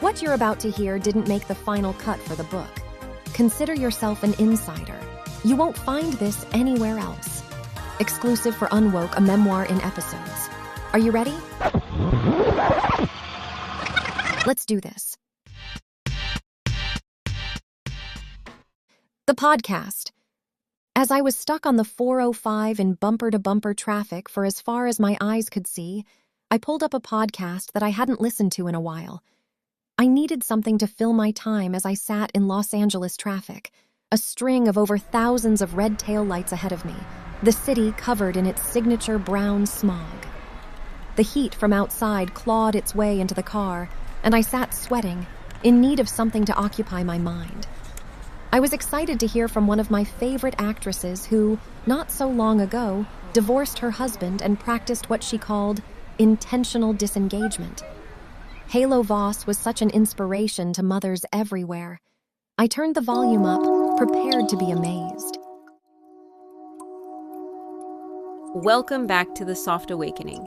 What you're about to hear didn't make the final cut for the book. Consider yourself an insider. You won't find this anywhere else. Exclusive for UNWOKE, a memoir in episodes. Are you ready? Let's do this. The podcast. As I was stuck on the 405 in bumper-to-bumper traffic for as far as my eyes could see, I pulled up a podcast that I hadn't listened to in a while. I needed something to fill my time as I sat in Los Angeles traffic, a string of over thousands of red taillights ahead of me, the city covered in its signature brown smog. The heat from outside clawed its way into the car, and I sat sweating, in need of something to occupy my mind. I was excited to hear from one of my favorite actresses who, not so long ago, divorced her husband and practiced what she called intentional disengagement. Halo Voss was such an inspiration to mothers everywhere. I turned the volume up, prepared to be amazed. Welcome back to The Soft Awakening,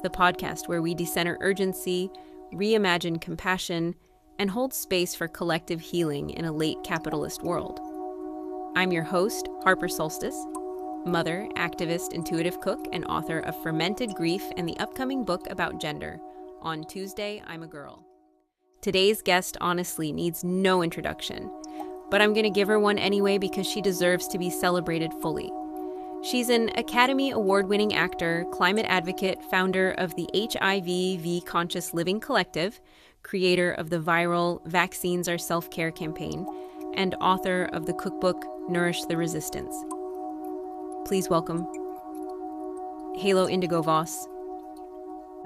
the podcast where we decenter urgency, reimagine compassion, and hold space for collective healing in a late capitalist world. I'm your host, Harper Solstice, mother, activist, intuitive cook, and author of Fermented Grief and the upcoming book about gender, On Tuesday, I'm a Girl. Today's guest honestly needs no introduction, but I'm going to give her one anyway because she deserves to be celebrated fully. She's an Academy Award-winning actor, climate advocate, founder of the HIVV Conscious Living Collective, creator of the viral Vaccines Are Self-Care campaign, and author of the cookbook Nourish the Resistance. Please welcome Halo Indigo Voss.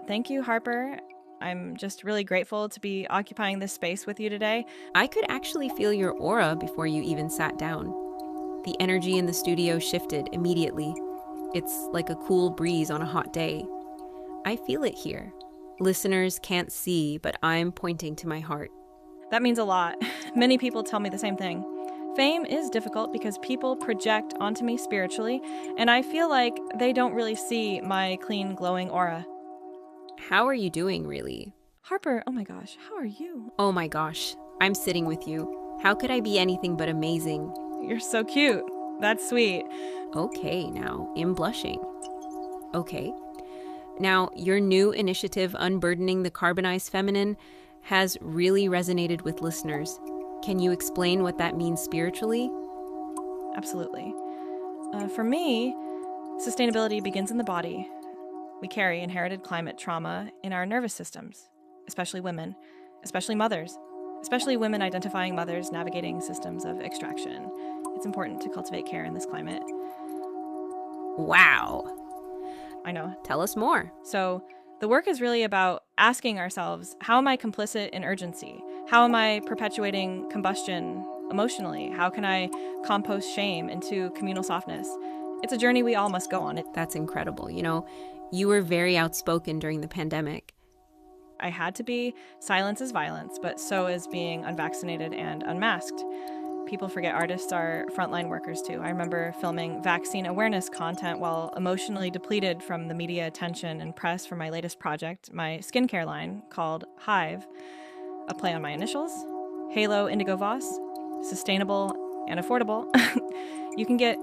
Thank you, Harper. I'm just really grateful to be occupying this space with you today. I could actually feel your aura before you even sat down. The energy in the studio shifted immediately. It's like a cool breeze on a hot day. I feel it here. Listeners can't see, but I'm pointing to my heart. That means a lot. Many people tell me the same thing. Fame is difficult because people project onto me spiritually, and I feel like they don't really see my clean, glowing aura. How are you doing, really? Harper, oh my gosh, how are you? Oh my gosh, I'm sitting with you. How could I be anything but amazing? You're so cute. That's sweet. Okay, now, I'm blushing. Okay. Now, your new initiative, Unburdening the Carbonized Feminine, has really resonated with listeners. Can you explain what that means spiritually? Absolutely. For me, sustainability begins in the body. We carry inherited climate trauma in our nervous systems, especially women, especially mothers, especially women identifying mothers navigating systems of extraction. It's important to cultivate care in this climate. Wow. I know. Tell us more. So the work is really about asking ourselves, how am I complicit in urgency? How am I perpetuating combustion emotionally? How can I compost shame into communal softness? It's a journey we all must go on. That's incredible. You know, you were very outspoken during the pandemic. I had to be. Silence is violence, but so is being unvaccinated and unmasked. People forget artists are frontline workers too. I remember filming vaccine awareness content while emotionally depleted from the media attention and press for my latest project, my skincare line called HIVE, a play on my initials, Halo Indigo Voss, sustainable and affordable. You can get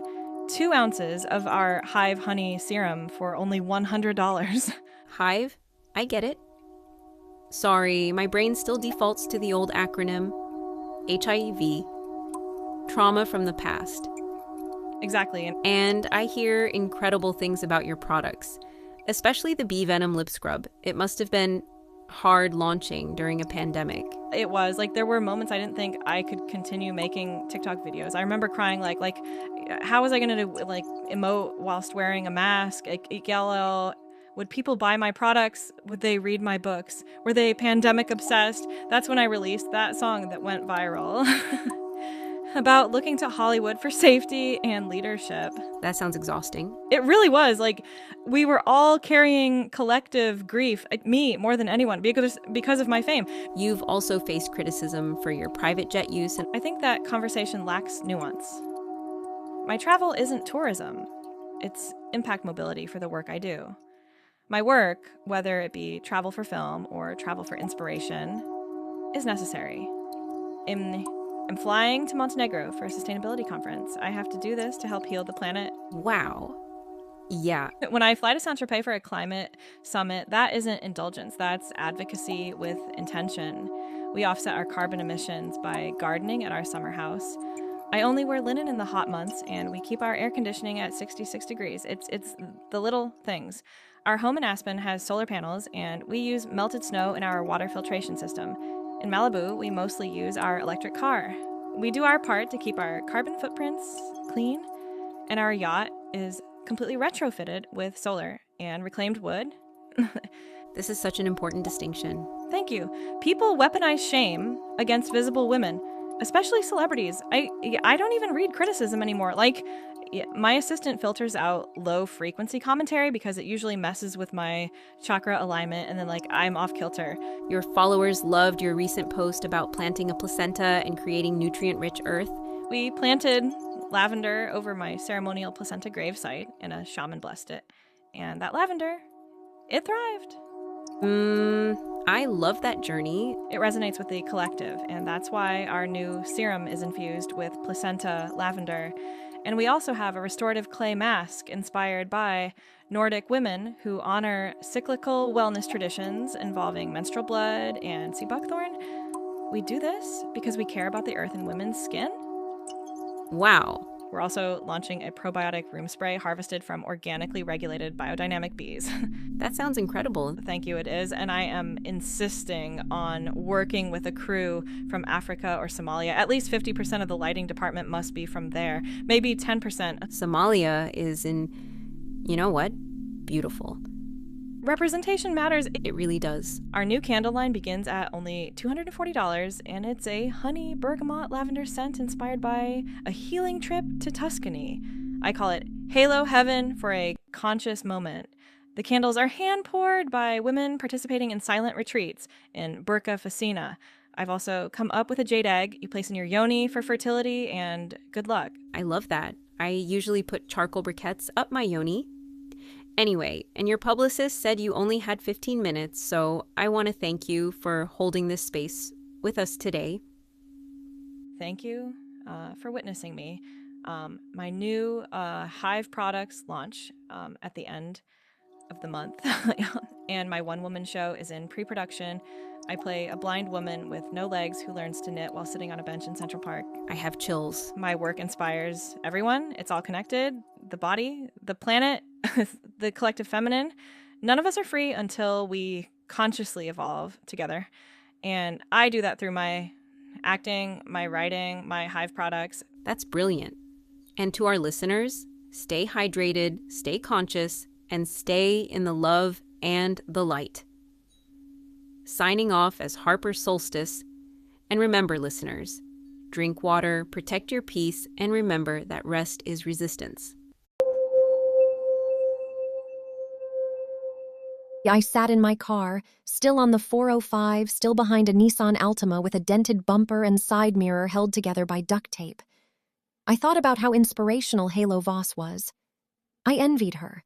2 ounces of our HIVE Honey serum for only $100. HIVE? I get it. Sorry, my brain still defaults to the old acronym, HIVV. Trauma from the past. Exactly. And I hear incredible things about your products, especially the bee venom lip scrub. It must have been hard launching during a pandemic. It was. Like, there were moments I didn't think I could continue making TikTok videos. I remember crying, like how was I going to, like, emote whilst wearing a mask? Yellow. Would people buy my products? Would they read my books? Were they pandemic obsessed? That's when I released that song that went viral. About looking to Hollywood for safety and leadership. That sounds exhausting. It really was. Like, we were all carrying collective grief, me more than anyone, because of my fame. You've also faced criticism for your private jet use. And I think that conversation lacks nuance. My travel isn't tourism. It's impact mobility for the work I do. My work, whether it be travel for film or travel for inspiration, is necessary. I'm flying to Montenegro for a sustainability conference. I have to do this to help heal the planet. Wow. Yeah. When I fly to Saint-Tropez for a climate summit, that isn't indulgence. That's advocacy with intention. We offset our carbon emissions by gardening at our summer house. I only wear linen in the hot months, and we keep our air conditioning at 66 degrees. It's the little things. Our home in Aspen has solar panels, and we use melted snow in our water filtration system. In Malibu, we mostly use our electric car. We do our part to keep our carbon footprints clean, and our yacht is completely retrofitted with solar and reclaimed wood. This is such an important distinction. Thank you. People weaponize shame against visible women, especially celebrities. I don't even read criticism anymore. Like, my assistant filters out low frequency commentary because it usually messes with my chakra alignment, and then I'm off kilter. Your followers loved your recent post about planting a placenta and creating nutrient-rich earth. We planted lavender over my ceremonial placenta gravesite, and a shaman blessed it. And that lavender, it thrived. I love that journey. It resonates with the collective, and that's why our new serum is infused with placenta lavender. And we also have a restorative clay mask inspired by Nordic women who honor cyclical wellness traditions involving menstrual blood and sea buckthorn. We do this because we care about the earth and women's skin. Wow. We're also launching a probiotic room spray harvested from organically regulated biodynamic bees. That sounds incredible. Thank you, it is. And I am insisting on working with a crew from Africa or Somalia. At least 50% of the lighting department must be from there. Maybe 10%. Somalia is beautiful. Representation matters. It really does. Our new candle line begins at only $240, and it's a honey bergamot lavender scent inspired by a healing trip to Tuscany. I call it Halo Heaven for a conscious moment. The candles are hand-poured by women participating in silent retreats in Burka Fasina. I've also come up with a jade egg you place in your yoni for fertility and good luck. I love that. I usually put charcoal briquettes up my yoni. Anyway, and your publicist said you only had 15 minutes, so I want to thank you for holding this space with us today. Thank you for witnessing me. My new HIVE products launch at the end of the month, and my one-woman show is in pre-production. I play a blind woman with no legs who learns to knit while sitting on a bench in Central Park. I have chills. My work inspires everyone. It's all connected. The body, the planet, the collective feminine. None of us are free until we consciously evolve together. And I do that through my acting, my writing, my HIVE products. That's brilliant. And to our listeners, stay hydrated, stay conscious, and stay in the love and the light. Signing off as Harper Solstice. And remember, listeners, drink water, protect your peace, and remember that rest is resistance. I sat in my car, still on the 405, still behind a Nissan Altima with a dented bumper and side mirror held together by duct tape. I thought about how inspirational Halo Voss was. I envied her.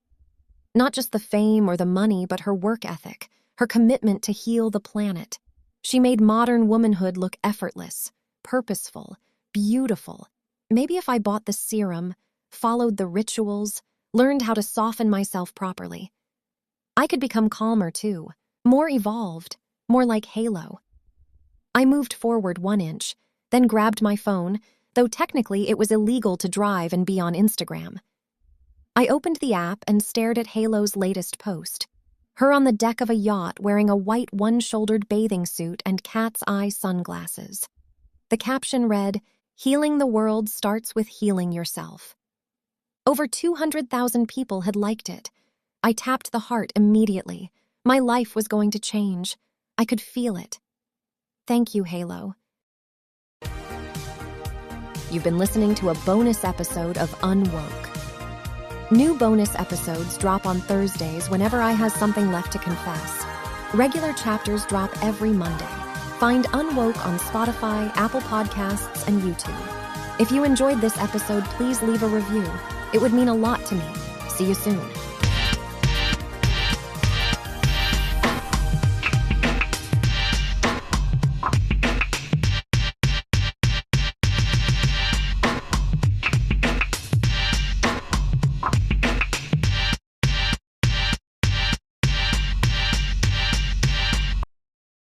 Not just the fame or the money, but her work ethic, her commitment to heal the planet. She made modern womanhood look effortless, purposeful, beautiful. Maybe if I bought the serum, followed the rituals, learned how to soften myself properly, I could become calmer too, more evolved, more like Halo. I moved forward 1 inch, then grabbed my phone, though technically it was illegal to drive and be on Instagram. I opened the app and stared at Halo's latest post. Her on the deck of a yacht wearing a white one-shouldered bathing suit and cat's eye sunglasses. The caption read, "Healing the world starts with healing yourself." Over 200,000 people had liked it. I tapped the heart immediately. My life was going to change. I could feel it. Thank you, Halo. You've been listening to a bonus episode of UNWOKE. New bonus episodes drop on Thursdays whenever I have something left to confess. Regular chapters drop every Monday. Find UNWOKE on Spotify, Apple Podcasts, and YouTube. If you enjoyed this episode, please leave a review. It would mean a lot to me. See you soon.